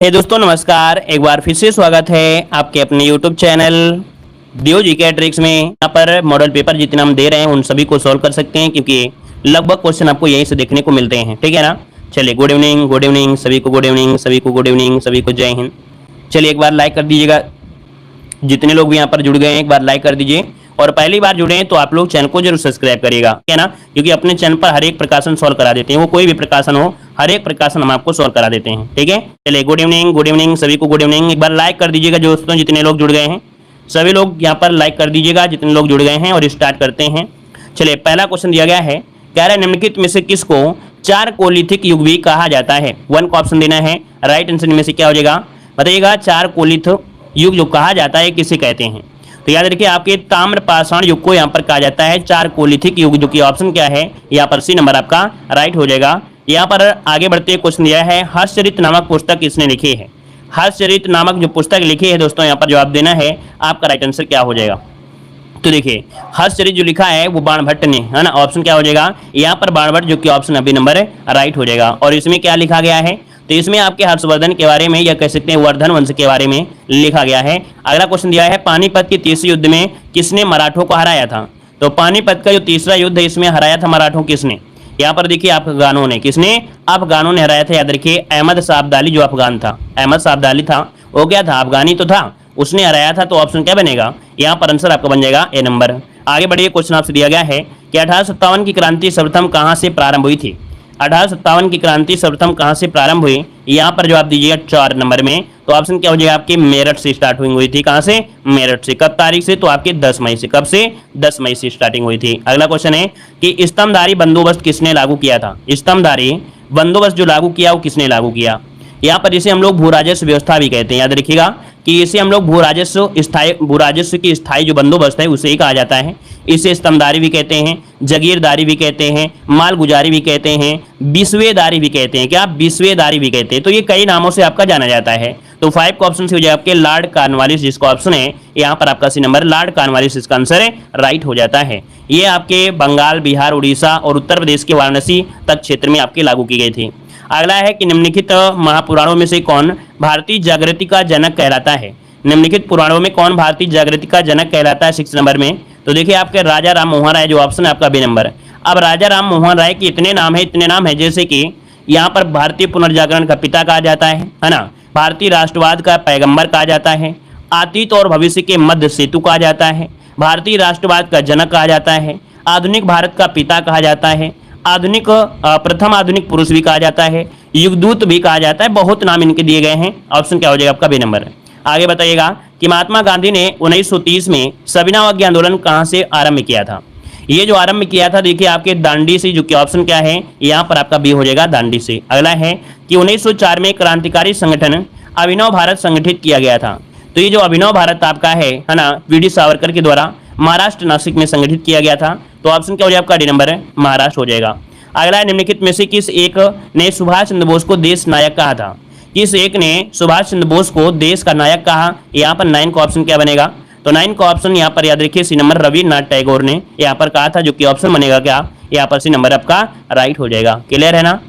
हे दोस्तों नमस्कार, एक बार फिर से स्वागत है आपके अपने YouTube चैनल दियो जीके ट्रिक्स में। यहाँ पर मॉडल पेपर जितने हम दे रहे हैं उन सभी को सॉल्व कर सकते हैं, क्योंकि लगभग क्वेश्चन आपको यहीं से देखने को मिलते हैं। ठीक है ना। चलिए, गुड इवनिंग सभी को, गुड इवनिंग सभी को, गुड इवनिंग सभी को, जय हिंद। चलिए एक बार लाइक कर दीजिएगा, जितने लोग भी यहाँ पर जुड़ गए हैं एक बार लाइक कर दीजिए, और पहली बार जुड़े हैं तो आप लोग चैनल को जरूर सब्सक्राइब करिएगा, ठीक है ना। क्योंकि अपने चैनल पर हर एक प्रकाशन सॉल्व करा देते हैं, वो कोई भी प्रकाशन हो, हर एक प्रकाशन हम आपको सॉल्व करा देते हैं। ठीक है। चलिए, गुड इवनिंग सभी को, गुड इवनिंग। एक बार लाइक कर दीजिएगा दोस्तों, जितने लोग जुड़ गए हैं सभी लोग यहाँ पर लाइक कर दीजिएगा, जितने लोग जुड़ गए हैं, और स्टार्ट करते हैं। चलिए, पहला क्वेश्चन दिया गया है, कह रहा है निम्नलिखित में से किसको चारकोलिथिक युग भी कहा जाता है। 1 का ऑप्शन देना है। राइट आंसर में से क्या हो जाएगा बताइएगा। चारकोलिथ युग जो कहा जाता है किसे कहते हैं। तो याद रखिए, आपके ताम्रपाषाण युग को यहाँ पर कहा जाता है चारकोलिथिक युग, जो कि ऑप्शन क्या है यहाँ पर सी नंबर आपका राइट हो जाएगा। यहाँ पर आगे बढ़ते क्वेश्चन दिया है, हर्षचरित नामक पुस्तक किसने लिखी है। हर्षचरित नामक जो पुस्तक लिखी है दोस्तों, यहाँ पर जवाब देना है आपका राइट आंसर क्या हो जाएगा। तो देखिए, हर्षचरित जो लिखा है वो बाणभट्ट ने, है ना। ऑप्शन क्या हो जाएगा यहाँ पर बाणभट्ट, जो कि ऑप्शन अभी नंबर राइट हो जाएगा। और इसमें क्या लिखा गया है, तो इसमें आपके हर्षवर्धन के बारे में, या कह सकते हैं वर्धन वंश के बारे में लिखा गया है। अगला क्वेश्चन दिया है, पानीपत के तीसरे युद्ध में किसने मराठों को हराया था। तो पानीपत का जो तीसरा युद्ध है इसमें हराया था मराठों किसने। यहाँ पर देखिए, अफगानों ने। किसने? अफगानों ने हराया था। याद रखिए, अहमद शाह अब्दाली जो अफगान था, अहमद शाह अब्दाली था, वो क्या था, अफगानी तो था, उसने हराया था। तो ऑप्शन क्या बनेगा यहाँ पर, आंसर आपका बन जाएगा ए नंबर। आगे बढ़िए, क्वेश्चन आपसे दिया गया है कि 1857 की क्रांति सर्वप्रथम कहाँ से प्रारंभ हुई थी। 1857 की क्रांति सर्वप्रथम कहाँ से प्रारंभ हुई, यहाँ पर जवाब दीजिएगा 4 नंबर में। तो ऑप्शन क्या हो जाएगा आपके मेरठ से स्टार्ट हुई थी। कहाँ से? मेरठ से। कब तारीख से? तो आपके 10 मई से। कब से? 10 मई से स्टार्टिंग हुई थी। अगला क्वेश्चन है कि स्तंभधारी बंदोबस्त किसने लागू किया था। स्तंभधारी बंदोबस्त जो लागू किया वो किसने लागू किया। यहाँ पर इसे हम लोग भू राजस्व व्यवस्था भी कहते हैं। याद रखिएगा कि इसे हम लोग भू राजस्व की स्थायी जो बंदोबस्त है उसे ही कहा जाता है। इसे स्तंभधारी भी कहते हैं, जागीरदारी भी कहते हैं, मालगुजारी भी कहते हैं, बिस्वेदारी भी कहते हैं। क्या? बिस्वेदारी भी कहते हैं। तो ये कई नामों से आपका जाना जाता है। तो 5 का ऑप्शन से हो जाएगा आपके लॉर्ड कॉर्नवालिस, जिसका ऑप्शन है यहाँ पर आपका सी नंबर लॉर्ड कॉर्नवालिस, इसका आंसर राइट हो जाता है। ये आपके बंगाल, बिहार, उड़ीसा और उत्तर प्रदेश के वाराणसी तक क्षेत्र में आपके लागू की गई थी। अगला है कि निम्नलिखित महापुराणों में से कौन भारतीय जागृति का जनक कहलाता है। निम्नलिखित पुराणों में कौन भारतीय जागृति का जनक कहलाता है 6 नंबर में। तो देखिए, आपके राजा राम मोहन राय जो ऑप्शन है आपका बी नंबर। अब राजा राम मोहन राय के इतने नाम है, जैसे कि यहाँ पर भारतीय पुनर्जागरण का पिता कहा जाता है ना। भारतीय राष्ट्रवाद का पैगंबर कहा जाता है। अतीत और भविष्य के मध्य सेतु कहा जाता है। भारतीय राष्ट्रवाद का जनक कहा जाता है। आधुनिक भारत का पिता कहा जाता है। प्रथम आधुनिक पुरुष भी कहा जाता है। युगदूत भी कहा जाता है। बहुत नाम इनके दिए गए हैं। ऑप्शन क्या हो जाएगा आपका बी नंबर। आगे बताइएगा कि महात्मा गांधी ने 1930 में सविनय अवज्ञा आंदोलन कहां से आरंभ किया था। ये जो आरंभ किया था, देखिए आपके दांडी से, जो कि ऑप्शन क्या है यहाँ पर आपका बी हो जाएगा, दांडी से। अगला है कि 1904 में क्रांतिकारी संगठन अभिनव भारत संगठित किया गया था। तो ये जो अभिनव भारत आपका है ना, वी.डी. सावरकर के द्वारा महाराष्ट्र नासिक में संगठित किया गया था। तो ऑप्शन क्या हो जाएगा आपका डी नंबर, महाराष्ट्र हो जाएगा। अगला है, निम्नलिखित में से किस एक ने सुभाष चंद्र बोस को देश नायक कहा था। किस एक ने सुभाष चंद्र बोस को देश का नायक कहा। यहाँ पर 9 का ऑप्शन क्या बनेगा। तो 9 का ऑप्शन यहाँ पर याद रखिए सी नंबर रविन्द्रनाथ टैगोर ने यहाँ पर कहा था, जो कि ऑप्शन बनेगा क्या यहाँ पर सी नंबर आपका राइट हो जाएगा। क्लियर है ना।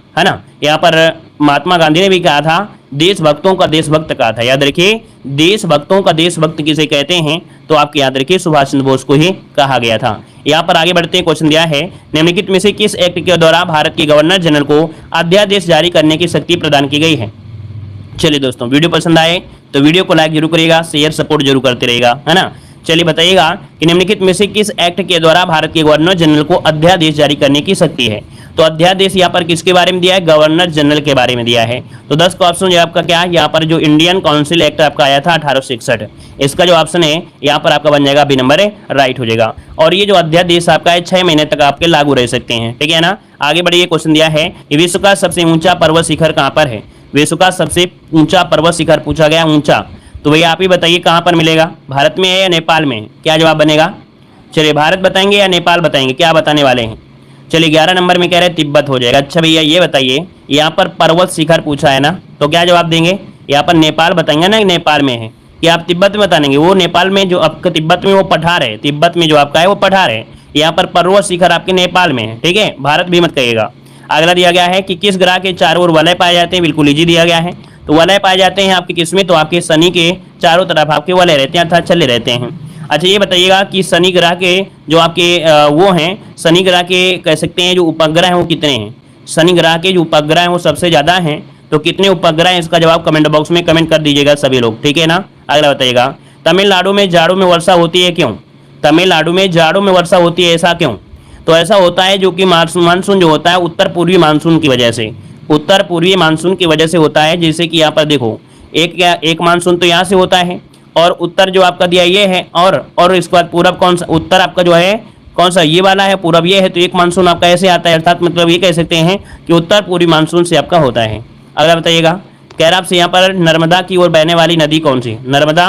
यहाँ पर महात्मा गांधी ने भी कहा था, देशभक्तों का देशभक्त कहा था। याद रखिए, देशभक्तों का देशभक्त किसे कहते हैं, तो आपके याद रखिए सुभाष चंद्र बोस को ही कहा गया था। यहाँ पर आगे बढ़ते हैं, क्वेश्चन दिया है, निम्नलिखित में से किस एक्ट के द्वारा भारत के गवर्नर जनरल को अध्यादेश जारी करने की शक्ति प्रदान की गई है। चलिए दोस्तों, वीडियो पसंद आए तो वीडियो को लाइक जरूर करिएगा, शेयर सपोर्ट जरूर करते रहेगा, है ना। चलिए बताइएगा कि निम्नलिखित में से किस एक्ट के द्वारा भारत के गवर्नर जनरल को अध्यादेश जारी करने की शक्ति है। तो अध्यादेश यहाँ पर किसके बारे में दिया है, गवर्नर जनरल के बारे में दिया है। तो 10 का ऑप्शन जो आपका क्या है, यहाँ पर जो इंडियन काउंसिल एक्ट आपका आया था 1861, इसका जो ऑप्शन है यहाँ पर आपका बन जाएगा बी नंबर राइट हो जाएगा। और ये जो अध्यादेश आपका है 6 महीने तक आपके लागू रह सकते हैं। ठीक है ना। आगे बढ़िए, क्वेश्चन दिया है कि विश्व का सबसे ऊंचा पर्वत शिखर कहाँ पर है। विश्व का सबसे ऊंचा पर्वत शिखर पूछा गया, ऊंचा। तो भैया आप ही बताइए कहाँ पर मिलेगा, भारत में है या नेपाल में। क्या जवाब बनेगा। चलिए, भारत बताएंगे या नेपाल बताएंगे, क्या बताने वाले हैं। चलिए, 11 नंबर में कह रहे हैं तिब्बत हो जाएगा। अच्छा भैया ये बताइए, यहाँ पर पर्वत शिखर पूछा है ना, तो क्या जवाब देंगे। यहाँ पर नेपाल बताएंगे ना, नेपाल में है। कि आप तिब्बत में बताएंगे, वो नेपाल में जो आपका तिब्बत में वो पठार है, तिब्बत में जो आपका है वो पठार है। यहाँ पर पर्वत शिखर आपके नेपाल में है। ठीक है, भारत भी मत कहिएगा। अगला दिया गया है कि किस ग्रह के चारों ओर वलय पाए जाते हैं। बिल्कुल इजी दिया गया है। तो वलय पाए जाते हैं आपके किसमें, तो आपके शनि के चारों तरफ आपके वलय रहते हैं अर्थात चले रहते हैं। अच्छा ये बताइएगा कि शनि ग्रह के जो आपके वो हैं, शनि ग्रह के कह सकते हैं जो उपग्रह हैं वो कितने हैं। शनि ग्रह के जो उपग्रह हैं वो सबसे ज़्यादा हैं, तो कितने उपग्रह हैं इसका जवाब कमेंट बॉक्स में कमेंट कर दीजिएगा सभी लोग, ठीक है ना। अगला बताइएगा, तमिलनाडु में जाड़ों में वर्षा होती है क्यों। तमिलनाडु में जाड़ों में वर्षा होती है ऐसा क्यों। तो ऐसा होता है जो कि मानसून जो होता है उत्तर पूर्वी मानसून की वजह से, उत्तर पूर्वी मानसून की वजह से होता है। जैसे कि यहाँ पर देखो एक मानसून तो यहाँ से होता है और उत्तर जो आपका दिया ये है, और इसके बाद पूरब कौन सा, उत्तर आपका जो है कौन सा ये वाला है, पूरब ये है, तो एक मानसून आपका ऐसे आता है, अर्थात मतलब ये कह सकते हैं कि उत्तर पूर्वी मानसून से आपका होता है। अगला बताइएगा, कह रहा आपसे यहाँ पर नर्मदा की ओर बहने वाली नदी कौन सी। नर्मदा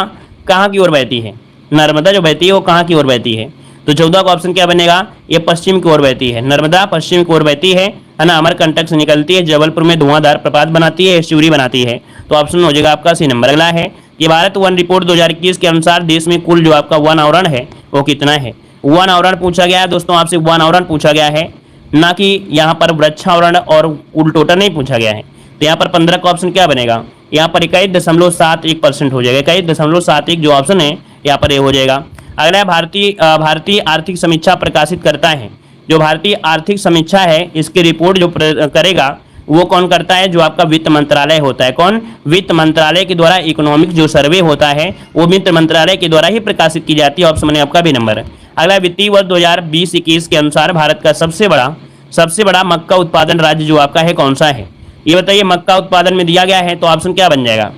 कहाँ की ओर बहती है, नर्मदा जो बहती है वो कहाँ की ओर बहती है। तो 14 का ऑप्शन क्या बनेगा, ये पश्चिम की ओर बहती है, नर्मदा पश्चिम की ओर बहती है ना, अमरकंटक से निकलती है, जबलपुर में धुआंधार प्रपात बनाती है, एस्चुरी बनाती है। तो ऑप्शन हो जाएगा आपका सी नंबर। अगला है कि भारत वन रिपोर्ट 2021 के अनुसार देश में कुल जो आपका वन आवरण है वो कितना है। वन आवरण पूछा गया है दोस्तों, आपसे वन आवरण पूछा गया है, ना कि यहाँ पर वृक्षावरण और कुल टोटल नहीं पूछा गया है। तो यहाँ पर 15 का ऑप्शन क्या बनेगा, यहाँ पर 21.71% हो जाएगा, 21.71 जो ऑप्शन है यहाँ पर ये हो जाएगा। अगला है भारतीय आर्थिक समीक्षा प्रकाशित करता है, जो भारतीय आर्थिक समीक्षा है इसकी रिपोर्ट जो करेगा वो कौन करता है, जो आपका वित्त मंत्रालय होता है। कौन, वित्त मंत्रालय के द्वारा इकोनॉमिक जो सर्वे होता है वो वित्त मंत्रालय के द्वारा ही प्रकाशित की जाती है। ऑप्शन में आपका भी नंबर। अगला वित्तीय वर्ष 2020-21 के अनुसार भारत का सबसे बड़ा मक्का उत्पादन राज्य जो आपका है कौन सा है, ये बताइए। मक्का उत्पादन में दिया गया है तो ऑप्शन क्या बन जाएगा।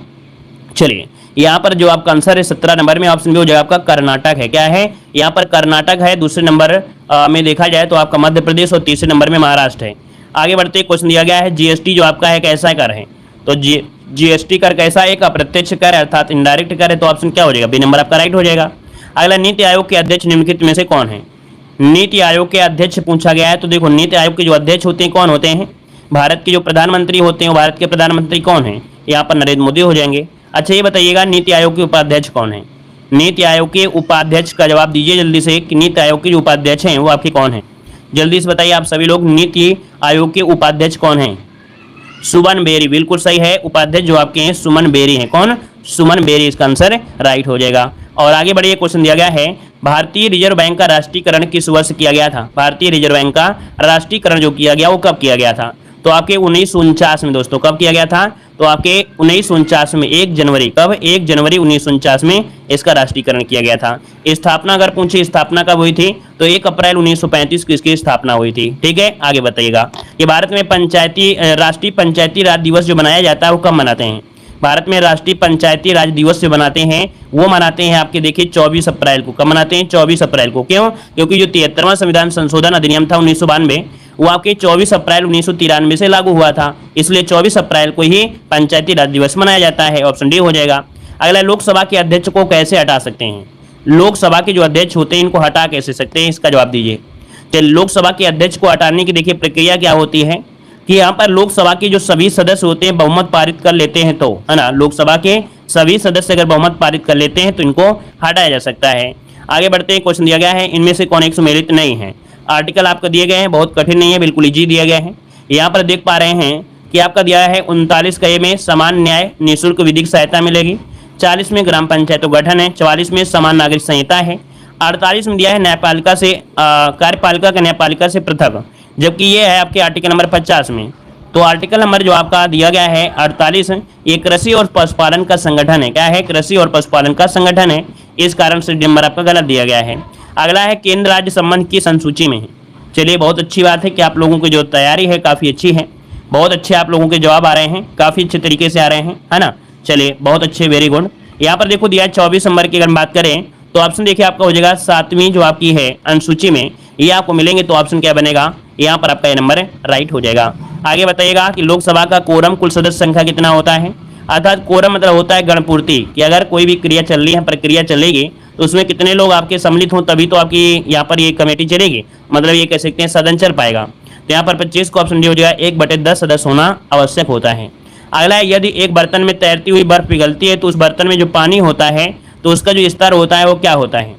चलिए यहाँ पर जो आपका आंसर है 17 नंबर में ऑप्शन भी हो जाएगा आपका कर्नाटक है। क्या है, यहाँ पर कर्नाटक है। दूसरे नंबर में देखा जाए तो आपका मध्य प्रदेश और तीसरे नंबर में महाराष्ट्र है। आगे बढ़ते क्वेश्चन दिया गया है जीएसटी जो आपका है कैसा कर है, तो जीएसटी कर कैसा एक अप्रत्यक्ष कर अर्थात इनडायरेक्ट कर है। तो ऑप्शन क्या हो जाएगा, बी नंबर आपका राइट हो जाएगा। अगला नीति आयोग के अध्यक्ष निम्नलिखित में से कौन है। नीति आयोग के अध्यक्ष पूछा गया है, तो देखो नीति आयोग के जो अध्यक्ष होते हैं कौन होते हैं, भारत के जो प्रधानमंत्री होते हैं। भारत के प्रधानमंत्री कौन है, यहाँ पर नरेंद्र मोदी हो जाएंगे। अच्छा ये बताइएगा नीति आयोग के उपाध्यक्ष कौन है। नीति आयोग के उपाध्यक्ष का जवाब दीजिए जल्दी से कि नीति आयोग के जो उपाध्यक्ष हैं वो आपके कौन है, जल्दी से बताइए आप सभी लोग। नीति आयोग के उपाध्यक्ष कौन है, सुमन बेरी, बिल्कुल सही है। उपाध्यक्ष जो आपके हैं सुमन बेरी हैं। कौन, सुमन बेरी, इसका आंसर राइट हो जाएगा। और आगे बढ़िए क्वेश्चन दिया गया है भारतीय रिजर्व बैंक का राष्ट्रीयकरण किस वर्ष किया गया था। भारतीय रिजर्व बैंक का राष्ट्रीयकरण जो किया गया वो कब किया गया था, तो आपके 1949 में दोस्तों। कब किया गया था, तो आपके 1949 में 1 जनवरी, कब 1 जनवरी 1949 में इसका राष्ट्रीयकरण किया गया था। स्थापना अगर पूछे स्थापना कब हुई थी, तो 1 अप्रैल 1935 को इसकी स्थापना हुई थी। ठीक है, आगे बताइएगा कि भारत में राष्ट्रीय पंचायती राज दिवस जो मनाया जाता है वो कब मनाते हैं। भारत में राष्ट्रीय पंचायती राज दिवस जो बनाते हैं वो मनाते हैं आपके देखिए 24 अप्रैल को। कब मनाते हैं, 24 अप्रैल को। क्यों, क्योंकि जो 73वां संविधान संशोधन अधिनियम था 1992 वो आपके 24 अप्रैल 1993 से लागू हुआ था, इसलिए 24 अप्रैल को ही पंचायती राज दिवस मनाया जाता है। ऑप्शन डी हो जाएगा। अगला लोकसभा के अध्यक्ष को कैसे हटा सकते हैं। लोकसभा के जो अध्यक्ष होते हैं इनको हटा कैसे सकते हैं, इसका जवाब दीजिए। चलिए लोकसभा के अध्यक्ष को हटाने की देखिए प्रक्रिया क्या होती है कि यहाँ पर लोकसभा के जो सभी सदस्य होते हैं बहुमत पारित कर लेते हैं, तो है ना, लोकसभा के सभी सदस्य अगर बहुमत पारित कर लेते हैं तो इनको हटाया जा सकता है। आगे बढ़ते हैं, क्वेश्चन दिया गया है इनमें से कौन एक सम्मिलित नहीं है। आर्टिकल आपको दिए गए हैं, बहुत कठिन नहीं है, बिल्कुल इजी दिया गया है। यहाँ पर देख पा रहे हैं कि आपका दिया है 39 का में समान न्याय निःशुल्क विधिक सहायता मिलेगी, 40 में ग्राम पंचायतों गठन है, 44 में समान नागरिक संहिता है, 48 में दिया है न्यायपालिका से कार्यपालिका का न्यायपालिका से पृथक, जबकि ये है आपके आर्टिकल नंबर 50 में। तो आर्टिकल नंबर जो आपका दिया गया है 48 ये कृषि और पशुपालन का संगठन है। क्या है, कृषि और पशुपालन का संगठन है, इस कारण से नंबर आपका गलत दिया गया है। अगला है केंद्र राज्य संबंध की अनुसूची में है। चलिए बहुत अच्छी बात है कि आप लोगों की जो तैयारी है काफ़ी अच्छी है, बहुत अच्छे आप लोगों के जवाब आ रहे हैं, काफ़ी अच्छे तरीके से आ रहे हैं, है ना। चलिए बहुत अच्छे, वेरी गुड। यहाँ पर देखो दिया है 24 नंबर की अगर बात करें तो ऑप्शन देखिए आपका हो जाएगा 7वीं जो आपकी है अनुसूची में ये आपको मिलेंगे, तो ऑप्शन क्या बनेगा, यहाँ पर आपका ये नंबर राइट हो जाएगा। आगे बताइएगा कि लोकसभा का कोरम कुल सदस्य संख्या कितना होता है। अर्थात कोरम मतलब होता है गणपूर्ति, कि अगर कोई भी क्रिया चल रही है, प्रक्रिया चलेगी तो उसमें कितने लोग आपके सम्मिलित हों तभी तो आपकी यहाँ पर ये कमेटी चलेगी, मतलब ये कह सकते हैं सदन चल पाएगा। तो यहाँ पर 25 को ऑप्शन डी हो जाएगा, 1/10 सदस्य होना आवश्यक होता है। अगला है यदि एक बर्तन में तैरती हुई बर्फ पिघलती है तो उस बर्तन में जो पानी होता है तो उसका जो स्तर होता है वो क्या होता है।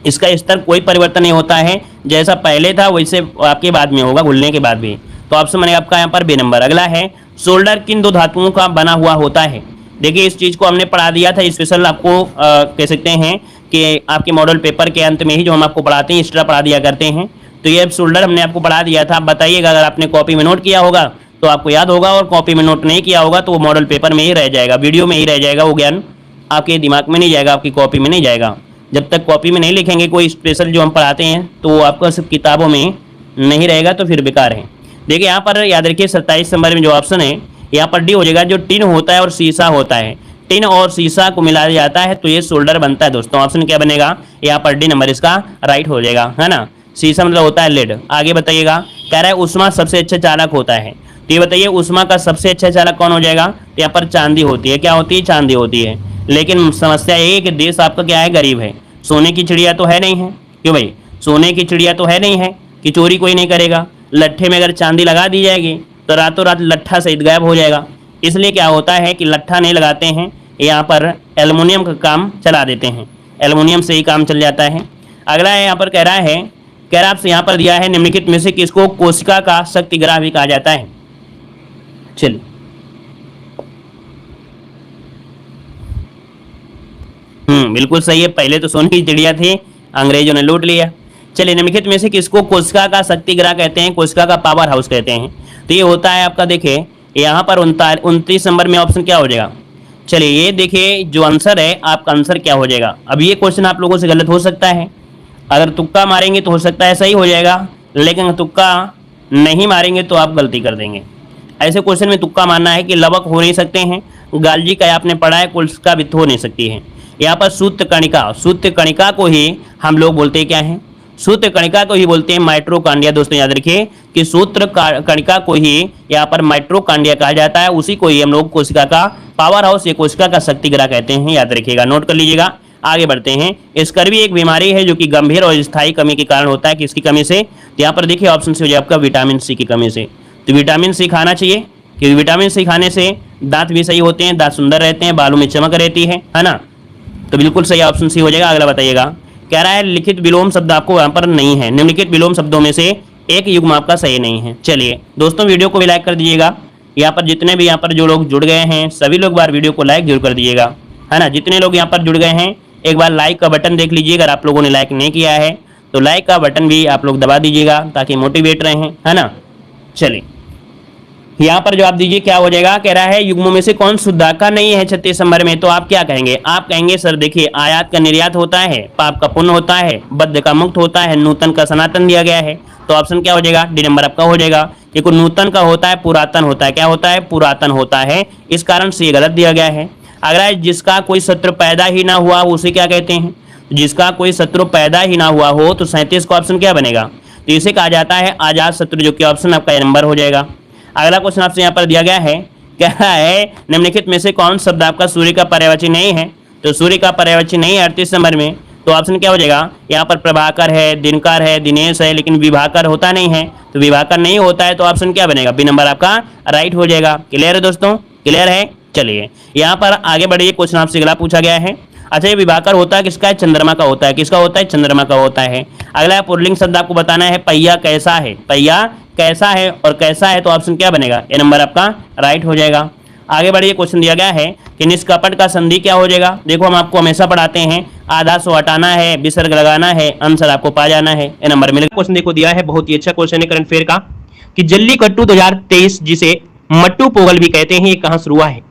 इसका स्तर कोई परिवर्तन नहीं होता है, जैसा पहले था वैसे आपके बाद में होगा, घुलने के बाद भी। तो ऑप्शन बनेगा आपका यहाँ पर बी नंबर। अगला है शोल्डर किन दो धातुओं का बना हुआ होता है। देखिए इस चीज को हमने पढ़ा दिया था, स्पेशल आपको कह सकते हैं कि आपके मॉडल पेपर के अंत में ही जो हम आपको पढ़ाते हैं एक्स्ट्रा पढ़ा दिया करते हैं। तो ये शोल्डर हमने आपको पढ़ा दिया था। बताइएगा अगर आपने कॉपी में नोट किया होगा तो आपको याद होगा, और कॉपी में नोट नहीं किया होगा तो वो मॉडल पेपर में ही रह जाएगा, वीडियो में ही रह जाएगा, वो ज्ञान आपके दिमाग में नहीं जाएगा, आपकी कॉपी में नहीं जाएगा। जब तक कॉपी में नहीं लिखेंगे कोई स्पेशल जो हम पढ़ाते हैं तो वो आपका सिर्फ किताबों में नहीं रहेगा, तो फिर बेकार है। देखिए यहाँ पर याद रखिए 27 नंबर में जो ऑप्शन है यहाँ पर डी हो जाएगा। जो टिन होता है और शीशा होता है, टिन और शीशा को मिलाया जाता है तो ये शोल्डर बनता है दोस्तों। ऑप्शन क्या बनेगा यहाँ पर डी नंबर इसका राइट हो जाएगा, है ना। शीशा मतलब होता है लेड। आगे बताइएगा, कह रहा है उष्मा सबसे अच्छा चालक होता है, तो ये बताइए उष्मा का सबसे अच्छा चालक कौन हो जाएगा। तो यहाँ पर चांदी होती है। क्या होती है? चांदी होती है। लेकिन समस्या ये है कि देश आपका क्या है, गरीब है। सोने की चिड़िया तो है नहीं है, क्यों भाई, सोने की चिड़िया तो है नहीं है कि चोरी कोई नहीं करेगा। लट्ठे में अगर चांदी लगा दी जाएगी तो रातों रात लट्ठा सहित गायब हो जाएगा। इसलिए क्या होता है कि लट्ठा नहीं लगाते हैं, यहाँ पर एल्युमिनियम का काम चला देते हैं, एल्युमिनियम से ही काम चल जाता है। अगला है यहाँ पर कह रहा है आपसे यहाँ पर दिया है निम्नलिखित में से किसको कोशिका का शक्तिग्रह भी कहा जाता है। चलिए बिल्कुल सही है। पहले तो सोने की चिड़िया थी, अंग्रेजों ने लूट लिया। चलिए निम्नलिखित में से किसको कोशिका का शक्तिग्रह कहते हैं, कोशिका का पावर हाउस कहते हैं। तो ये होता है आपका, देखिए यहाँ पर 29 नंबर में ऑप्शन क्या हो जाएगा। चलिए ये देखिए जो आंसर है, आपका आंसर क्या हो जाएगा। अब ये क्वेश्चन आप लोगों से गलत हो सकता है, अगर तुक्का मारेंगे तो हो सकता है सही हो जाएगा, लेकिन तुक्का नहीं मारेंगे तो आप गलती कर देंगे। ऐसे क्वेश्चन में तुक्का मारना है कि लवक हो नहीं सकते हैं, गालजी का आपने पढ़ा है, कोशिका भी हो नहीं सकती है। यहाँ पर सूत्र कणिका, सूत्र कणिका को ही हम लोग बोलते हैं क्या है, सूत्र कणिका को ही बोलते हैं माइट्रोकांडिया। दोस्तों याद रखिए कि सूत्र कणिका को ही यहाँ पर माइट्रोकांडिया कहा जाता है, उसी को ही हम लोग कोशिका का पावर हाउस या कोशिका का शक्तिग्रह कहते हैं। याद रखिएगा, नोट कर लीजिएगा। आगे बढ़ते हैं। स्कर्वी एक बीमारी है जो कि गंभीर और स्थायी कमी के कारण होता है। किसकी कमी से? तो यहाँ पर देखिए ऑप्शन से हो जाए आपका विटामिन सी की कमी से। तो विटामिन सी खाना चाहिए, क्योंकि विटामिन सी खाने से दांत भी सही होते हैं, दांत सुंदर रहते हैं, बालों में चमक रहती है ना। तो बिल्कुल सही ऑप्शन सी हो जाएगा। अगला बताइएगा, कह रहा है लिखित विलोम शब्द आपको यहाँ पर नहीं है, निम्नलिखित विलोम शब्दों में से एक युग्म आपका सही नहीं है। चलिए दोस्तों वीडियो को भी लाइक कर दीजिएगा। यहाँ पर जितने भी यहाँ पर जो लोग जुड़ गए हैं सभी लोग बार वीडियो को लाइक जरूर कर दीजिएगा, है ना। जितने लोग यहाँ पर जुड़ गए हैं एक बार लाइक का बटन देख लीजिए। अगर आप लोगों ने लाइक नहीं किया है तो लाइक का बटन भी आप लोग दबा दीजिएगा ताकि मोटिवेट रहें, है ना। चलिए यहाँ पर जवाब दीजिए क्या हो जाएगा। कह रहा है युग्मों में से कौन शुद्धाकार नहीं है 36 नंबर में। तो आप क्या कहेंगे? आप कहेंगे सर देखिए आयात का निर्यात होता है, पाप का पुण्य होता है, बद्ध का मुक्त होता है, नूतन का सनातन दिया गया है। तो ऑप्शन क्या हो जाएगा? डी नंबर आपका हो जाएगा। देखो नूतन का होता है, पुरातन होता है। क्या होता है? पुरातन होता है, इस कारण से ये गलत दिया गया है। अगर जिसका कोई शत्रु पैदा ही ना हुआ उसे क्या कहते हैं? जिसका कोई शत्रु पैदा ही ना हुआ हो तो 37 का ऑप्शन क्या बनेगा? तो इसे कहा जाता है आजाद शत्रु, जो कि ऑप्शन आपका नंबर हो जाएगा। अगला क्वेश्चन आपसे यहाँ पर दिया गया है, कह रहा है निम्नलिखित में से कौन शब्द आपका सूर्य का पर्यायवाची नहीं है। तो सूर्य का पर्यायवाची नहीं है 38 नंबर में। तो ऑप्शन क्या हो जाएगा? यहाँ पर प्रभाकर है, दिनकर है, दिनेश है, लेकिन विभाकर होता नहीं है। तो विभाकर नहीं होता है तो ऑप्शन क्या बनेगा? बी नंबर आपका राइट हो जाएगा। क्लियर है दोस्तों? क्लियर है। चलिए यहाँ पर आगे बढ़िए। क्वेश्चन आपसे अगला पूछा गया है। अच्छा ये विभाकर होता है किसका है? चंद्रमा का होता है। किसका होता है? चंद्रमा का होता है। अगला पुल्लिंग शब्द आपको बताना है, पहिया कैसा है। पहिया कैसा है और कैसा है तो ऑप्शन क्या बनेगा? ए नंबर आपका राइट हो जाएगा। आगे बढ़िए। क्वेश्चन दिया गया है कि निष्कपट का संधि क्या हो जाएगा। देखो हम आपको हमेशा पढ़ाते हैं, आधा सो हटाना है, विसर्ग लगाना है, आंसर आपको पा जाना है। ए नंबर मिलेगा। क्वेश्चन देखो दिया है, बहुत ही अच्छा क्वेश्चन है करंट अफेयर का, कि जल्लीकट्टू 2023 जिसे मट्टू पोंगल भी कहते हैं, ये कहाँ शुरू हुआ है?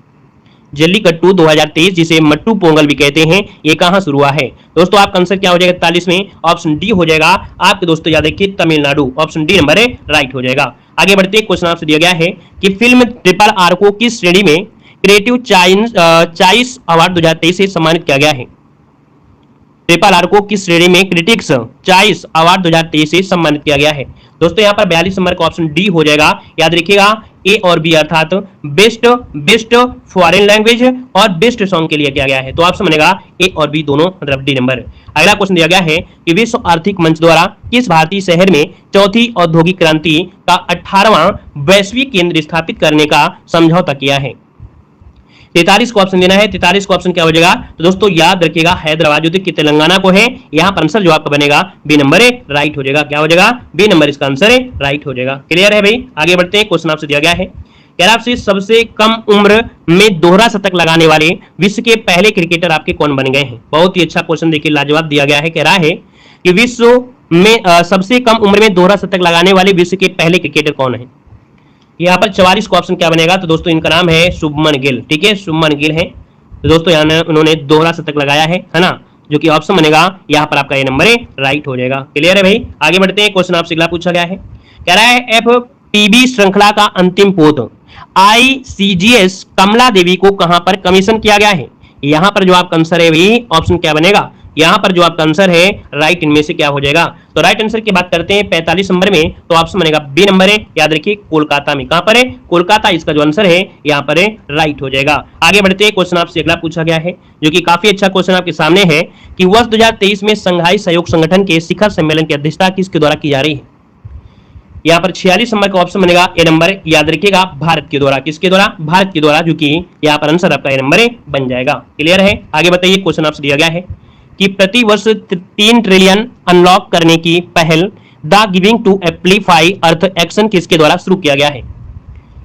जल्लीकट्टू 2023 जिसे मट्टू पोंगल भी कहते हैं, ये कहां शुरू हुआ है? दोस्तों आपका आंसर क्या हो जाएगा? 41 में ऑप्शन डी हो जाएगा। आपके दोस्तों याद रखिए तमिलनाडु, ऑप्शन डी नंबर है राइट हो जाएगा। आगे बढ़ते हैं। क्वेश्चन आपसे दिया गया है कि फिल्म ट्रिपल आर को किस श्रेणी में क्रिएटिव चॉइस अवार्ड 2023 से सम्मानित किया गया है? ट्रिपल आर को किस श्रेणी में क्रिटिक्स चॉइस अवार्ड 2023 से सम्मानित किया गया है? दोस्तों यहाँ पर 42 नंबर का ऑप्शन डी हो जाएगा। याद रखिएगा ए और बी अर्थात बेस्ट फॉरेन लैंग्वेज और बेस्ट सॉन्ग के लिए किया गया है। तो ऑप्शन बनेगा ए और बी दोनों, मतलब डी नंबर। अगला क्वेश्चन दिया गया है कि विश्व आर्थिक मंच द्वारा किस भारतीय शहर में चौथी औद्योगिक क्रांति का 18वां वैश्विक केंद्र स्थापित करने का समझौता किया है? 43 को ऑप्शन देना है। 43 को ऑप्शन क्या हो जाएगा? तो दोस्तों याद रखिएगा हैदराबाद जो कि तेलंगाना को है। यहाँ पर आंसर जो आपका बनेगा बी नंबर है, राइट हो जाएगा। क्या हो जाएगा? बी नंबर इसका आंसर है, राइट हो जाएगा। क्लियर है भाई? आगे बढ़ते हैं। क्वेश्चन आपसे दिया गया है, कह रहा आपसे सबसे कम उम्र में दोहरा शतक लगाने वाले विश्व के पहले क्रिकेटर आपके कौन बन गए हैं? बहुत ही अच्छा क्वेश्चन देखिए, लाजवाब दिया गया है। कह रहा है कि विश्व में सबसे कम उम्र में दोहरा शतक लगाने वाले विश्व के पहले क्रिकेटर कौन है? यहाँ पर 44 का ऑप्शन क्या बनेगा? तो दोस्तों इनका नाम है शुभमन गिल। ठीक है, शुभमन गिल है। तो दोस्तों यहाँ उन्होंने दोहरा शतक लगाया है ना, जो कि ऑप्शन बनेगा यहाँ पर आपका ये नंबर है, राइट हो जाएगा। क्लियर है भाई? आगे बढ़ते हैं। क्वेश्चन आपसे अगला पूछा गया है, कह रहा है FPB श्रृंखला का अंतिम पोत ICGS कमला देवी को कहां पर कमीशन किया गया है? यहां पर जो आपका आंसर है भाई, ऑप्शन क्या बनेगा? यहां पर जो आपका आंसर है राइट, इनमें से क्या हो जाएगा? तो राइट आंसर की बात करते हैं 45 नंबर में, तो ऑप्शन बनेगा बी नंबर है। याद रखिए कोलकाता में। कहां पर है? कोलकाता इसका जो आंसर है यहां पर है, राइट हो जाएगा। आगे बढ़ते हैं। क्वेश्चन आपसे अगला पूछा गया है, जो कि काफी अच्छा क्वेश्चन आपके सामने है, कि वर्ष 2023 में संघाई सहयोग संगठन के शिखर सम्मेलन की अध्यक्षता किसके द्वारा की जा रही है? यहाँ पर 46 नंबर का ऑप्शन बनेगा ए नंबर। याद रखिएगा भारत के द्वारा। किसके द्वारा? भारत के द्वारा, जो कि यहाँ पर आंसर आपका ए नंबर बन जाएगा। क्लियर है? आगे बताइए। क्वेश्चन आपसे दिया गया है कि प्रति वर्ष 3 ट्रिलियन अनलॉक करने की पहल the giving to amplify earth action किसके द्वारा शुरू किया गया है?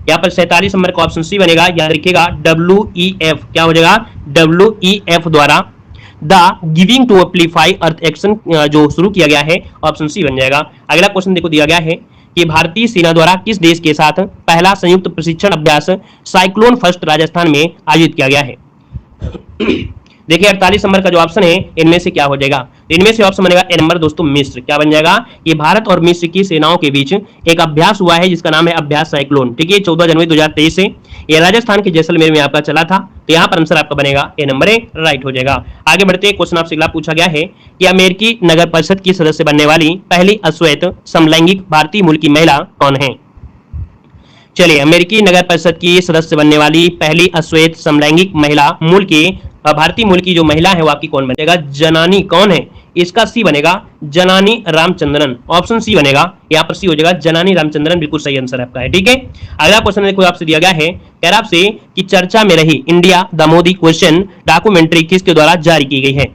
यहाँ पर 47 नंबर का ऑप्शन सी बनेगा। याद रखिएगा WEF। क्या हो जाएगा? WEF द्वारा the giving to amplify earth action जो शुरू किया गया है, ऑप्शन सी बन जाएगा। अगला क्वेश्चन देखो, दिया गया है कि भारतीय सेना द्वारा किस देश के साथ पहला संयुक्त प्रशिक्षण अभ्यास साइक्लोन फर्स्ट राजस्थान में आयोजित किया गया है? देखिए 48 नंबर का जो ऑप्शन है इनमें से क्या हो जाएगा? इनमें से ऑप्शन बनेगा ए नंबर दोस्तों मिस्र। क्या बन जाएगा? ये भारत और मिस्र की सेनाओं के बीच एक अभ्यास हुआ है जिसका नाम है अभ्यास साइक्लोन। ठीक है, 14 जनवरी 2023 से ये राजस्थान के जैसलमेर में आपका चला था। तो यहाँ पर आंसर आपका बनेगा ए नंबर है, राइट हो जाएगा। आगे बढ़ते हैं। क्वेश्चन आपसे अगला पूछा गया है कि अमेरिकी नगर परिषद की सदस्य बनने वाली पहली अश्वेत समलैंगिक भारतीय मूल की महिला कौन है? चलिए, अमेरिकी नगर परिषद की सदस्य बनने वाली पहली अश्वेत समलैंगिक महिला मूल की भारतीय मूल की जो महिला है वो आपकी कौन बनेगा? जनानी। कौन है? इसका सी बनेगा जनानी रामचंद्रन। ऑप्शन सी बनेगा, यहाँ पर सी हो जाएगा जनानी रामचंद्रन, बिल्कुल सही आंसर आपका है। ठीक है, अगला क्वेश्चन देखो आपसे दिया गया है, कह रहा आपसे कि चर्चा में रही India the Modi question documentary किसके द्वारा जारी की गई है?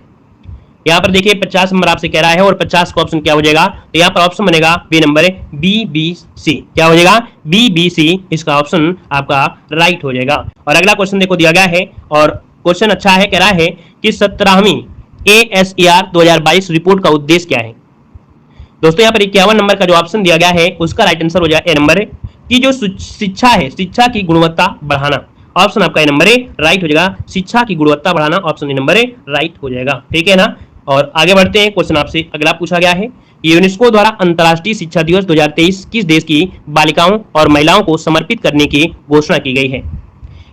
यहाँ पर देखिए 50 नंबर आपसे कह रहा है और 50 का ऑप्शन क्या हो जाएगा? तो यहाँ पर ऑप्शन बनेगा बी नंबर है, BBC। क्या हो जाएगा? BBC इसका ऑप्शन आपका राइट हो जाएगा। और अगला क्वेश्चन देखो दिया गया है और क्वेश्चन अच्छा है, कह रहा है कि 17वीं ASER 2022 रिपोर्ट का उद्देश्य क्या है? दोस्तों यहाँ पर 51 नंबर का जो ऑप्शन दिया गया है उसका राइट आंसर हो जाएगा ए नंबर है, कि जो शिक्षा है, शिक्षा की गुणवत्ता बढ़ाना। ऑप्शन आपका ए नंबर है, राइट हो जाएगा। शिक्षा की गुणवत्ता बढ़ाना, ऑप्शन ए नंबर है, राइट हो जाएगा। ठीक है ना? और आगे बढ़ते हैं। क्वेश्चन आपसे अगला पूछा गया है, यूनेस्को द्वारा अंतर्राष्ट्रीय शिक्षा दिवस 2023 किस देश की बालिकाओं और महिलाओं को समर्पित करने की घोषणा की गई है?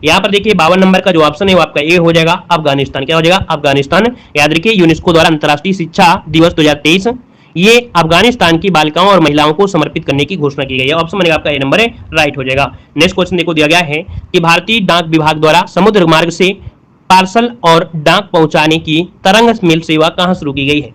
यहाँ पर देखिए 52 नंबर का जो ऑप्शन है वो आपका ए हो जाएगा, अफगानिस्तान। क्या हो जाएगा? अफगानिस्तान। याद रखिए यूनेस्को द्वारा अंतर्राष्ट्रीय शिक्षा दिवस 2023 ये अफगानिस्तान की बालिकाओं और महिलाओं को समर्पित करने की घोषणा की गई है। ऑप्शन बनेगा आपका ए नंबर है, राइट हो जाएगा। नेक्स्ट क्वेश्चन देखो दिया गया है कि भारतीय डाक विभाग द्वारा समुद्र मार्ग से पार्सल और डाक पहुंचाने की तरंग मेल सेवा कहां शुरू की गई है?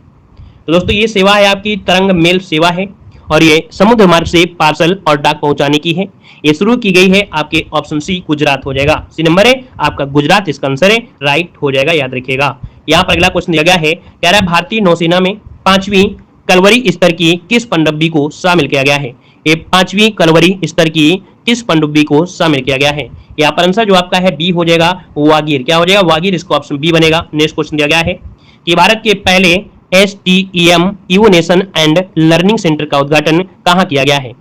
तो दोस्तों ये सेवा है आपकी तरंग मेल सेवा है और ये समुद्र मार्ग से पार्सल और डाक पहुंचाने की है। ये शुरू की गई है आपके ऑप्शन सी गुजरात हो जाएगा। सी नंबर है आपका गुजरात इसका आंसर है, राइट हो जाएगा। याद रखिएगा। यहाँ पर अगला क्वेश्चन दिया गया है, कह रहा है भारतीय नौसेना में 5वीं कलवरी स्तर की किस पनडुब्बी को शामिल किया गया है? ये 5वीं कलवरी स्तर की किस पनडुब्बी को शामिल किया गया है? यहाँ पर आंसर जो आपका है बी हो जाएगा, वागीर। क्या हो जाएगा? वागीर इसका ऑप्शन बी बनेगा। नेक्स्ट क्वेश्चन दिया गया है कि भारत के पहले STEM इवोनेशन एंड लर्निंग सेंटर का उद्घाटन कहां किया गया है?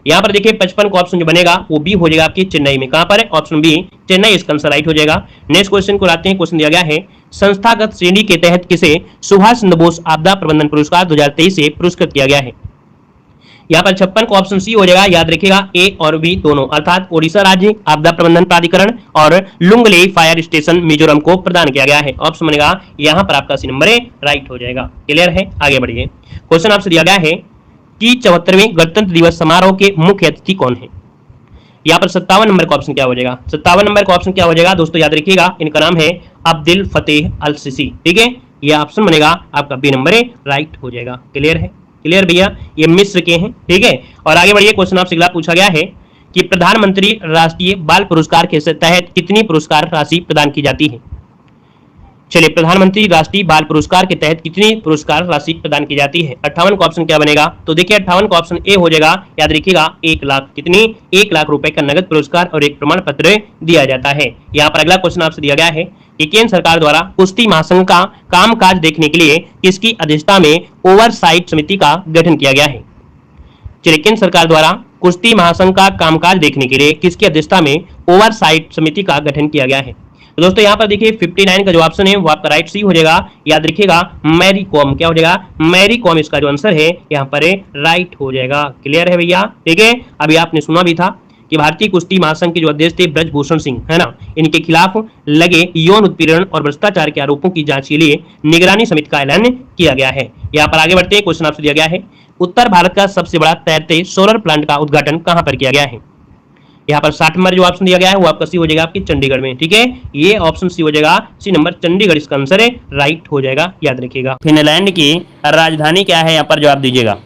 यहाँ पर देखिए 55 का ऑप्शन जो बनेगा वो बी हो जाएगा आपके चेन्नई में। कहां पर है? ऑप्शन बी चेन्नई इसका आंसर राइट हो जाएगा। नेक्स्ट क्वेश्चन को लाते हैं। क्वेश्चन दिया गया है संस्थागत श्रेणी के तहत किसे सुभाष चंद्र बोस आपदा प्रबंधन पुरस्कार 2023 से पुरस्कृत किया गया है? यहाँ पर 56 को ऑप्शन सी हो जाएगा। याद रखिएगा ए और बी दोनों, अर्थात ओडिशा राज्य आपदा प्रबंधन प्राधिकरण और लुंगलेई फायर स्टेशन मिजोरम को प्रदान किया गया है। ऑप्शन बनेगा यहाँ पर आपका सी नंबर है, राइट हो जाएगा। क्लियर है? आगे बढ़िए। क्वेश्चन आपसे दिया गया है कि 74वें गणतंत्र दिवस समारोह के मुख्य अतिथि कौन है? यहाँ पर 57 नंबर का ऑप्शन क्या हो जाएगा? 57 नंबर का ऑप्शन क्या हो जाएगा दोस्तों? याद रखिएगा इनका नाम है अब्दुल फतेह अल सीसी। ठीक है, यह ऑप्शन बनेगा आपका बी नंबर है, राइट हो जाएगा। क्लियर है? क्लियर भैया, ये मिस्र के हैं। ठीक है, और आगे बढ़िए। क्वेश्चन आपसे अगला पूछा गया है कि प्रधानमंत्री राष्ट्रीय बाल पुरस्कार के तहत कितनी पुरस्कार राशि प्रदान की जाती है। चलिए, प्रधानमंत्री राष्ट्रीय बाल पुरस्कार के तहत कितनी पुरस्कार राशि प्रदान की जाती है। 58 का ऑप्शन क्या बनेगा, तो देखिए 58 का ऑप्शन ए हो जाएगा। याद रखिएगा 1 लाख, कितनी 1 लाख रुपए का नगद पुरस्कार और एक प्रमाण पत्र दिया जाता है। यहाँ पर अगला क्वेश्चन आपसे दिया गया है कि केंद्र सरकार द्वारा कुश्ती महासंघ का कामकाज देखने के लिए किसकी अध्यक्षता में ओवरसाइट समिति का गठन किया गया है। चलिए, केंद्र सरकार द्वारा कुश्ती महासंघ का कामकाज देखने के लिए किसकी अध्यक्षता में ओवरसाइट समिति का गठन किया गया है। तो दोस्तों यहाँ पर देखिए 59 का जो ऑप्शन है वो आपका राइट सी हो जाएगा। याद रखिएगा मैरी कॉम, क्या हो जाएगा, मैरी कॉम इसका जो आंसर है यहाँ पर राइट हो जाएगा। क्लियर है भैया, ठीक है। अभी आपने सुना भी था कि भारतीय कुश्ती महासंघ के जो अध्यक्ष थे ब्रजभूषण सिंह, है ना, इनके खिलाफ लगे यौन उत्पीड़न और भ्रष्टाचार के आरोपों की जांच के लिए निगरानी समिति का ऐलान किया गया है। यहाँ पर आगे बढ़ते हैं, क्वेश्चन आपसे दिया गया है उत्तर भारत का सबसे बड़ा तैरते सोलर प्लांट का उद्घाटन कहां पर किया गया है। यहाँ पर 60 नंबर जो ऑप्शन दिया गया है वो आपका सी हो जाएगा आपके चंडीगढ़ में। ठीक है, ये ऑप्शन सी हो जाएगा, सी नंबर चंडीगढ़ इसका आंसर है, राइट हो जाएगा। याद रखिएगा। फिनलैंड की राजधानी क्या है, यहाँ पर जवाब दीजिएगा।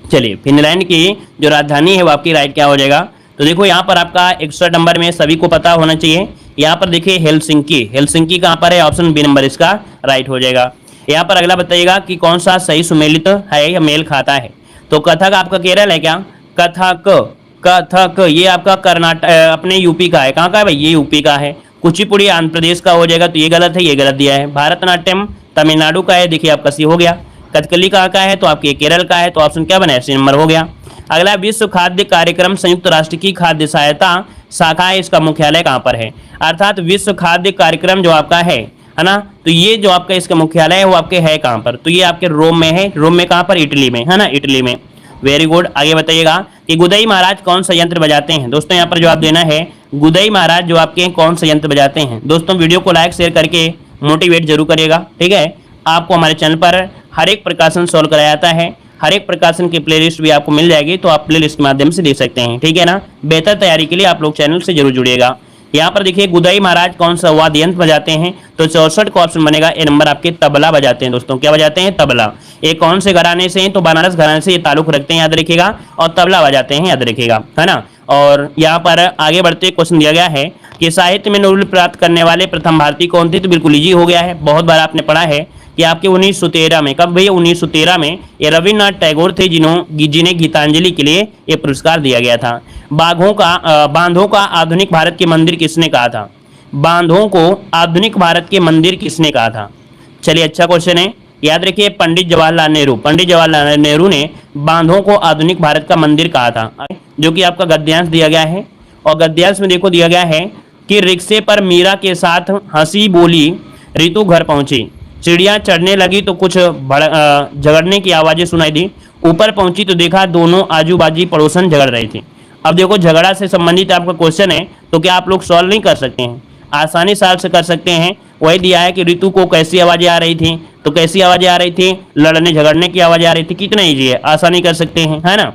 चलिए, फिनलैंड की जो राजधानी है वो आपकी राइट क्या हो जाएगा, तो देखो यहाँ पर आपका 61 नंबर में सभी को पता होना चाहिए। यहाँ पर देखिए हेलसिंकी, हेलसिंकी कहाँ पर है, ऑप्शन बी नंबर इसका राइट हो जाएगा। यहाँ पर अगला बताइएगा कि कौन सा सही सुमेलित है या मेल खाता है। तो कथक आपका केरल है क्या, कथक, कथक ये आपका कर्नाटक अपने यूपी का है। कहाँ का है भाई, ये यूपी का है। कुचिपुड़ी आंध्र प्रदेश का हो जाएगा, तो ये गलत है, ये गलत दिया है। भारतनाट्यम तमिलनाडु का है, देखिए आपका सी हो गया। कथकली कहाँ का है, तो आपके केरल का है, तो ऑप्शन क्या बना है, सी नंबर हो गया। अगला विश्व खाद्य कार्यक्रम संयुक्त राष्ट्र की खाद्य सहायता शाखा है, इसका मुख्यालय कहाँ पर है। अर्थात विश्व खाद्य कार्यक्रम जो आपका है ना, तो ये जो आपका इसका मुख्यालय है वो आपके है कहाँ पर, तो ये आपके रोम में है। रोम में कहाँ पर, इटली में, है ना, इटली में। Very good. आगे बताइएगा कि गुदई महाराज कौन सा यंत्र बजाते हैं। दोस्तों यहाँ पर जवाब देना है गुदई महाराज जो आपके कौन सा यंत्र बजाते हैं। दोस्तों वीडियो को लाइक शेयर करके मोटिवेट जरूर करिएगा, ठीक है। आपको हमारे चैनल पर हर एक प्रकाशन सॉल्व कराया जाता है, हर एक प्रकाशन की प्लेलिस्ट भी आपको मिल जाएगी, तो आप प्लेलिस्ट के माध्यम से देख सकते हैं, ठीक है ना। बेहतर तैयारी के लिए आप लोग चैनल से जरूर जुड़िएगा। यहाँ पर देखिए गुदई महाराज कौन सा वाद्य यंत्र बजाते हैं, तो 64 का ऑप्शन बनेगा ए नंबर, आपके तबला बजाते हैं। दोस्तों क्या बजाते हैं, तबला। ये कौन से घराने से हैं, तो बनारस घराने से ये ताल्लुक रखते हैं, याद रखिएगा, और तबला बजाते हैं, याद रखिएगा, है ना। और यहाँ पर आगे बढ़ते क्वेश्चन दिया गया है कि साहित्य में नोबेल प्राप्त करने वाले प्रथम भारतीय कौन थे, तो बिल्कुल इजी हो गया है, बहुत बार आपने पढ़ा है कि आपके 1913 में, कब भैया 1913 में ये रविन्द्रनाथ टैगोर थे जिन्हें गीतांजलि के लिए ये पुरस्कार दिया गया था। बांधों का आधुनिक भारत के मंदिर किसने कहा था, बांधों को आधुनिक भारत के मंदिर किसने कहा था। चलिए, अच्छा क्वेश्चन है, याद रखिए पंडित जवाहरलाल नेहरू ने बांधों को आधुनिक भारत का मंदिर कहा था, जो कि आपका गद्यांश दिया गया है। और गद्यांश में देखो दिया गया है कि रिक्शे पर मीरा के साथ हंसी बोली ऋतु घर पहुंची, चिड़िया चढ़ने लगी तो कुछ झगड़ने की आवाजें सुनाई दी, ऊपर पहुंची तो देखा दोनों आजू बाजू पड़ोसन झगड़ रहे थे। अब देखो झगड़ा से संबंधित आपका क्वेश्चन है, तो क्या आप लोग सॉल्व नहीं कर सकते हैं, आसानी से कर सकते हैं। वही दिया है कि ऋतु को कैसी आवाजें आ रही थी, तो कैसी आवाजें आ रही थी, लड़ने झगड़ने की आवाजें आ रही थी। कितना ईजी है, आसानी कर सकते हैं, है ना।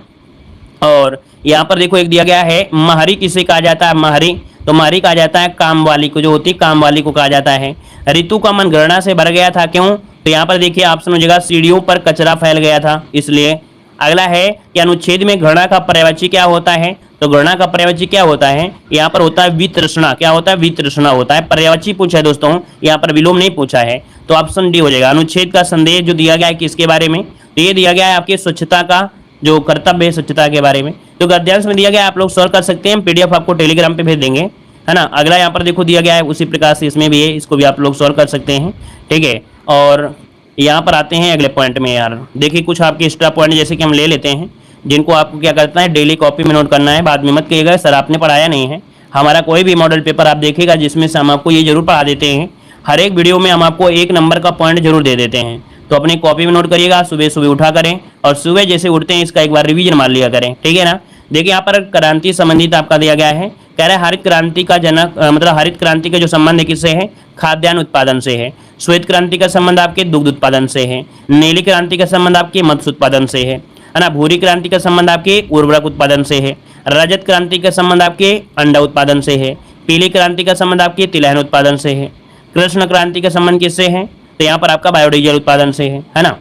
और यहाँ पर देखो एक दिया गया है महरी किसे कहा जाता है, महरी, तो महरी कहा जाता है काम वाली को, जो होती काम वाली को कहा जाता है। ऋतु का मन घृणा से भर गया था, क्यों, तो यहाँ पर देखिए ऑप्शन हो जाएगा सीढ़ियों पर कचरा फैल गया था, इसलिए। अगला है कि अनुच्छेद में घृणा का पर्यायवाची क्या होता है, तो घृणा का पर्यायवाची क्या होता है, यहाँ पर होता है वितृष्णा। क्या होता है, वितृष्णा होता है। पर्यायवाची पूछा है दोस्तों, यहाँ पर विलोम नहीं पूछा है, तो ऑप्शन डी हो जाएगा। अनुच्छेद का संदेश जो दिया गया है किसके बारे में, तो ये दिया गया है आपके स्वच्छता का जो कर्तव्य है, स्वच्छता के बारे में। तो गद्यांश में दिया गया है, आप लोग सॉल्व कर सकते हैं, पीडीएफ आपको टेलीग्राम पे भेज देंगे, है ना। अगला यहाँ पर देखो दिया गया है उसी प्रकार से इसमें भी है, इसको भी आप लोग सॉल्व कर सकते हैं, ठीक है। और यहाँ पर आते हैं अगले पॉइंट में। यार देखिए कुछ आपके एक्स्ट्रा पॉइंट जैसे कि हम ले लेते हैं, जिनको आपको क्या करना है, डेली कॉपी में नोट करना है। बाद में मत कहिएगा सर आपने पढ़ाया नहीं है। हमारा कोई भी मॉडल पेपर आप देखिएगा जिसमें से हम आपको ये जरूर पढ़ा देते हैं, हर एक वीडियो में हम आपको 1 नंबर का पॉइंट जरूर दे देते हैं। तो अपनी कॉपी में नोट करिएगा, सुबह सुबह उठा करें, और सुबह जैसे उठते हैं इसका एक बार रिवीजन मार लिया करें, ठीक है ना। देखिए यहाँ पर क्रांति संबंधित आपका दिया गया है, कह रहा है हरित क्रांति का जनक, मतलब हरित क्रांति का जो संबंध है किससे है, खाद्यान्न उत्पादन से है। श्वेत क्रांति का संबंध आपके दुग्ध उत्पादन से है। नीली क्रांति का संबंध आपके मत्स्य उत्पादन से है ना। भूरी क्रांति का संबंध आपके उर्वरक उत्पादन से है। रजत क्रांति का संबंध आपके अंडा उत्पादन से है। पीली क्रांति का संबंध आपके तिलहन उत्पादन से है। कृष्ण क्रांति का संबंध किससे है, तो यहाँ पर आपका बायोडीजल उत्पादन से है ना।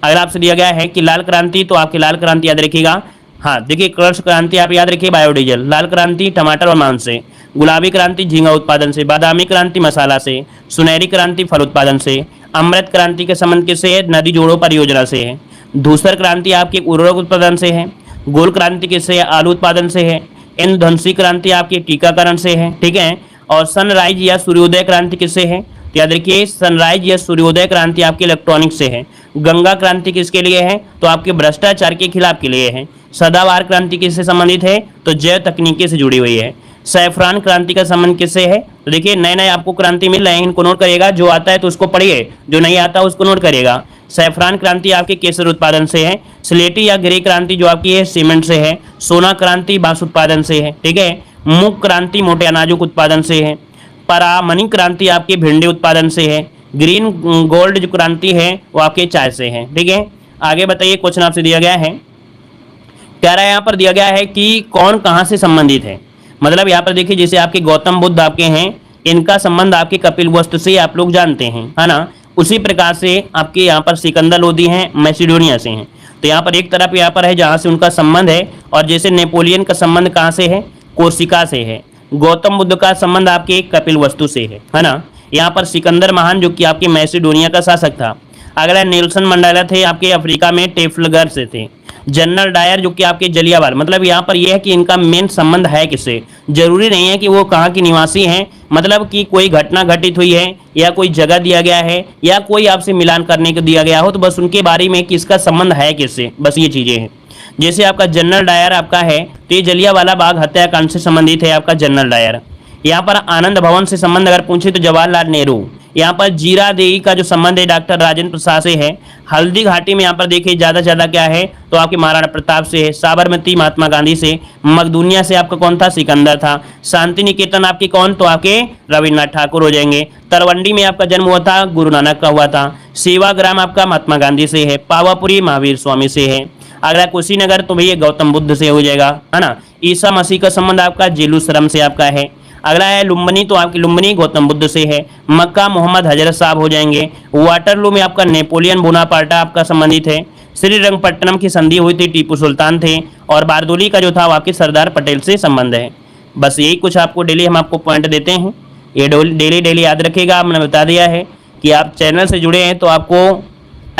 अगर आपसे दिया गया है कि लाल क्रांति, तो आपकी लाल क्रांति याद रखिएगा हाँ देखिए, कृषि क्रांति आप याद रखिए बायोडीजल, लाल क्रांति टमाटर और मांस से, गुलाबी क्रांति झींगा उत्पादन से, बादामी क्रांति मसाला से, सुनहरी क्रांति फल उत्पादन से, अमृत क्रांति के संबंध किससे है? नदी जोड़ो परियोजना से है। धूसर क्रांति आपकी उर्वरक उत्पादन से है। गोल क्रांति किससे है? आलू उत्पादन से है। इंद्रधनुषी क्रांति आपकी टीकाकरण से है, ठीक है। और सनराइज या सूर्योदय क्रांति किससे है? तो याद रखिए सनराइज या सूर्योदय क्रांति आपकी इलेक्ट्रॉनिक्स से है। गंगा क्रांति किसके लिए है? तो आपके भ्रष्टाचार के खिलाफ के लिए है। सदाबहार क्रांति किससे संबंधित है? तो जैव तकनीकी से जुड़ी हुई है। सैफरान क्रांति का संबंध किससे है? तो देखिए नए नए आपको क्रांति मिल रहे हैं, इनको नोट करिएगा, जो आता है तो उसको पढ़िए, जो नहीं आता उसको नोट करिएगा। सैफरान क्रांति आपके केसर उत्पादन से है। स्लेटी या ग्रे क्रांति जो आपकी है सीमेंट से है। सोना क्रांति बांस उत्पादन से है, ठीक है। मूंग क्रांति मोटे अनाजों के उत्पादन से है। परामनी क्रांति आपके भिंडी उत्पादन से है। ग्रीन गोल्ड जो क्रांति है वो आपके चाय से है, ठीक है। आगे बताइए, क्वेश्चन आपसे दिया गया है, कह रहा है यहाँ पर दिया गया है कि कौन कहाँ से संबंधित है। मतलब यहाँ पर देखिए जैसे आपके गौतम बुद्ध आपके हैं, इनका संबंध आपके कपिल वस्तु से आप लोग जानते हैं, है ना। उसी प्रकार से आपके यहाँ पर सिकंदर लोदी हैं मैसिडोनिया से हैं। तो यहाँ पर एक तरफ यहाँ पर है जहाँ से उनका संबंध है, और जैसे नेपोलियन का संबंध कहाँ से है? कोर्सिका से है। गौतम बुद्ध का संबंध आपके कपिल वस्तु से है ना। यहाँ पर सिकंदर महान जो कि आपके मैसिडोनिया का शासक था। अगला नेल्सन मंडेला थे आपके अफ्रीका में टेफ्लगर से थे। जनरल डायर जो कि आपके जलियांवाला, मतलब यहाँ पर यह है कि इनका मेन संबंध है किससे? जरूरी नहीं है कि वो कहाँ के निवासी हैं, मतलब कि कोई घटना घटित हुई है या कोई जगह दिया गया है या कोई आपसे मिलान करने को दिया गया हो, तो बस उनके बारे में किसका संबंध है किससे, बस ये चीज़ें हैं। जैसे आपका जनरल डायर आपका है तो ये जलियांवाला बाग हत्याकांड से संबंधित है आपका जनरल डायर। यहाँ पर आनंद भवन से संबंध अगर पूछे तो जवाहरलाल नेहरू। यहाँ पर जीरा देवी का जो संबंध है डॉक्टर राजेंद्र प्रसाद से है। हल्दी घाटी में यहाँ पर देखिए ज़्यादा से ज़्यादा क्या है? तो आपके महाराणा प्रताप से है। साबरमती महात्मा गांधी से। मकदूनिया से आपका कौन था? सिकंदर था। शांति निकेतन आपकी कौन? तो आपके रविन्द्रनाथ ठाकुर हो जाएंगे। तरवंडी में आपका जन्म हुआ था, गुरु नानक का हुआ था। सेवाग्राम आपका महात्मा गांधी से है। पावापुरी महावीर स्वामी से है। अगला कुशीनगर तो भैया गौतम बुद्ध से हो जाएगा, है ना। ईसा मसीह का संबंध आपका जेरूसलम से आपका है। अगला है लुम्बिनी, तो आपकी लुम्बिनी गौतम बुद्ध से है। मक्का मोहम्मद हजरत साहब हो जाएंगे। वाटरलू में आपका नेपोलियन बोनापार्टा आपका संबंधित है। श्रीरंगपट्टनम की संधि हुई थी, टीपू सुल्तान थे। और बारदोली का जो था वो आपके सरदार पटेल से संबंध है। बस यही कुछ आपको डेली हम आपको पॉइंट देते हैं, ये डेली याद रखिएगा। हमने बता दिया है कि आप चैनल से जुड़े हैं तो आपको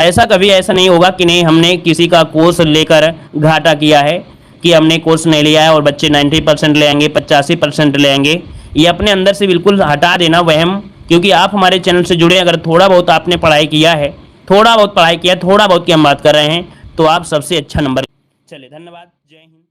ऐसा नहीं होगा कि नहीं हमने किसी का कोर्स लेकर घाटा किया है, कि हमने कोर्स नहीं लिया है और बच्चे 90% ले आएंगे, 85% ले आएंगे। ये अपने अंदर से बिल्कुल हटा देना वहम, क्योंकि आप हमारे चैनल से जुड़े, अगर थोड़ा बहुत आपने पढ़ाई किया है, थोड़ा बहुत पढ़ाई किया, थोड़ा बहुत की हम बात कर रहे हैं, तो आप सबसे अच्छा नंबर। चलिए धन्यवाद, जय हिंद।